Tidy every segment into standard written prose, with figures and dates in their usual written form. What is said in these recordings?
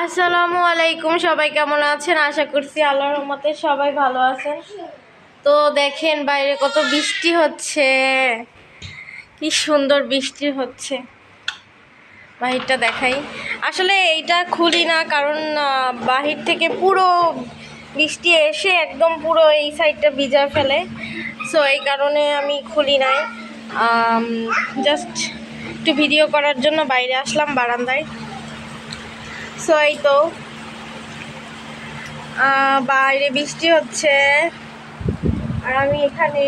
আসসালামু আলাইকুম, সবাই কেমন আছেন? আশা করছি আল্লাহর রহমতে সবাই ভালো আছেন। তো দেখেন বাইরে কত বৃষ্টি হচ্ছে, কি সুন্দর বৃষ্টি হচ্ছে। বাহিরটা দেখাই। আসলে এইটা খুলি না কারণ বাহির থেকে পুরো বৃষ্টি এসে একদম পুরো এই সাইডটা ভিজা ফেলে, সো এই কারণে আমি খুলি নাই। জাস্ট একটু ভিডিও করার জন্য বাইরে আসলাম বারান্দায়। সো এই তো বাইরে বৃষ্টি হচ্ছে আর আমি এখানে,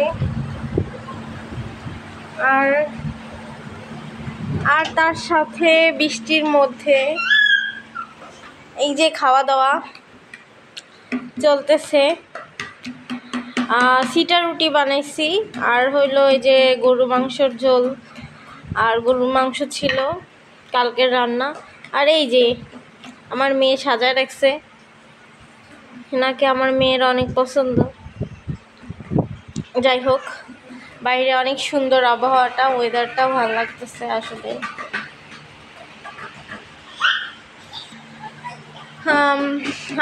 আর তার সাথে বৃষ্টির মধ্যে এই যে খাওয়া দাওয়া চলতেছে। সিটা রুটি বানাইছি আর হইলো এই যে গরু মাংসর ঝোল, আর গরুর মাংস ছিল কালকের রান্না। আর এই যে আমার মেয়ে সাজায় রাখছে, নাকি আমার মেয়ের অনেক পছন্দ। যাই হোক, বাইরে অনেক সুন্দর আবহাওয়াটা, ওয়েদারটাও ভালো লাগতেছে আসলে।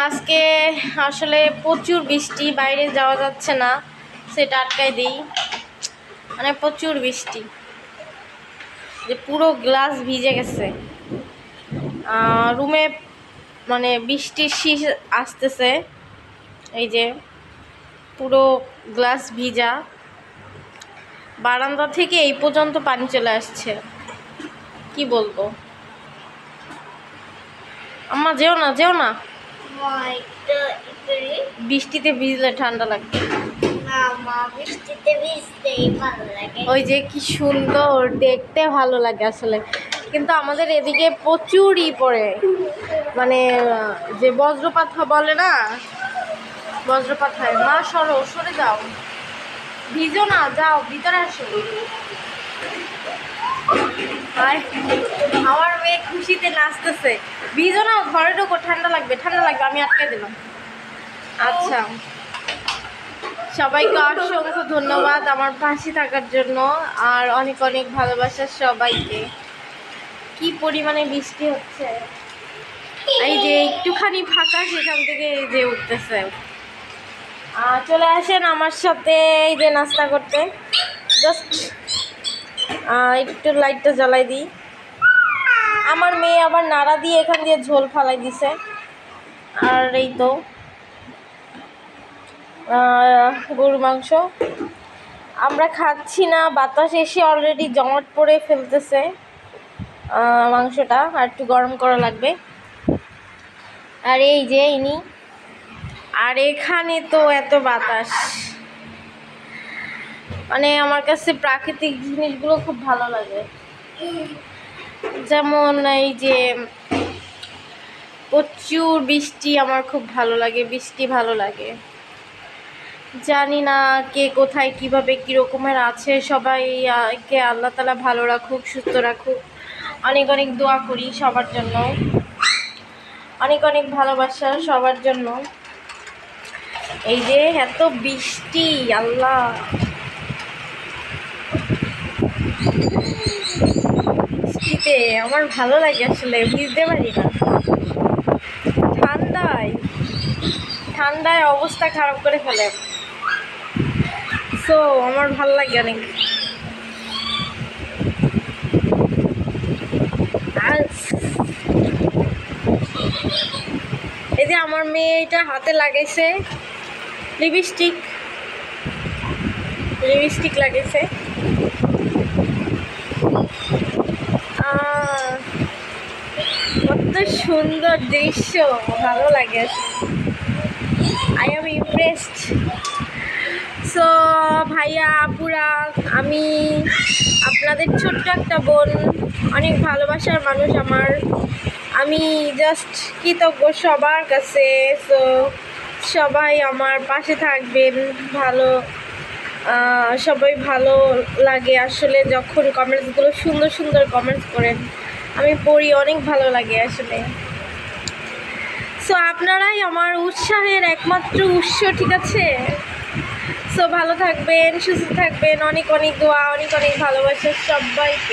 আজকে আসলে প্রচুর বৃষ্টি, বাইরে যাওয়া যাচ্ছে না, সেটা আটকায় দিই। মানে প্রচুর বৃষ্টি, যে পুরো গ্লাস ভিজে গেছে রুমে, মানে বৃষ্টির শীষ আসতেছে, এই যে পুরো গ্লাস ভিজা, বারান্দা থেকে এই পর্যন্ত পানি চলে আসছে। কি বলবো, আম্মা যেও না যেও না, বৃষ্টিতে ভিজলে ঠান্ডা লাগবে। ওই যে কি সুন্দর দেখতে, ভালো লাগে আসলে। কিন্তু আমাদের এদিকে প্রচুরই পড়ে, মানে যে বজ্রপাত বলে না, বজ্রপাত হয়। মা সরে যাও, ভিজো না, যাও ভিতরে আসো। আমার মেয়ে খুশিতে নাচতেছে। ভিজো না, ঘরে ঢোকো, ঠান্ডা লাগবে ঠান্ডা লাগবে। আমি আটকে দিলাম। আচ্ছা, সবাইকে অসংখ্য ধন্যবাদ আমার পাশে থাকার জন্য, আর অনেক অনেক ভালোবাসা সবাইকে। কি পরিমাণে বৃষ্টি হচ্ছে, এই যে একটুখানি ফাঁকা সেখান থেকে এই যে উঠতেছে। চলে আসেন আমার সাথে এই যে নাস্তা করতে। জাস্ট একটু লাইটটা জ্বালাই দিই। আমার মেয়ে আবার নাড়া দিয়ে এখান দিয়ে ঝোল ফালাই দিছে। আর এই তো গরু মাংস আমরা খাচ্ছি না, বাতাস এসে অলরেডি জমাট পড়ে ফেলতেছে মাংসটা, আর একটু গরম করা লাগবে। আর এই যে ইনি, আর এখানে তো এত বাতাস, মানে আমার কাছে প্রাকৃতিক জিনিসগুলো খুব ভালো লাগে। যেমন এই যে প্রচুর বৃষ্টি, আমার খুব ভালো লাগে, বৃষ্টি ভালো লাগে। জানি না কে কোথায় কিভাবে কীরকমের আছে, সবাইকে আল্লাহ তাআলা ভালো রাখুক, সুস্থ রাখুক। অনেক অনেক দোয়া করি সবার জন্য, অনেক অনেক ভালোবাসা সবার জন্য। এই যে এত বৃষ্টি, আল্লাহ, বৃষ্টিতে আমার ভালো লাগে আসলে, ভিজতে পারি না। ঠান্ডায় অবস্থা খারাপ করে ফেলে, সো আমার ভালো লাগে অনেক। এই যে আমার মেয়ে এটা হাতে লাগাইছে লিপস্টিক লাগাইছে। কত সুন্দর দৃশ্য, ভালো লাগে, আই এম ইমপ্রেসড। সো ভাইয়া আপুরা, আমি আপনাদের ছোট্ট একটা বোন, অনেক ভালোবাসার মানুষ আমার। আমি জাস্ট কৃতজ্ঞ সবার কাছে। সো সবাই আমার পাশে থাকবেন, সবাই ভালো লাগে আসলে যখন কমেন্টসগুলো সুন্দর সুন্দর কমেন্টস করেন, আমি পড়ি, অনেক ভালো লাগে আসলে। সো আপনারাই আমার উৎসাহের একমাত্র উৎস, ঠিক আছে? সো ভালো থাকবেন, সুস্থ থাকবেন, অনেক অনেক দোয়া, অনেক অনেক ভালোবাসা সবাইকে।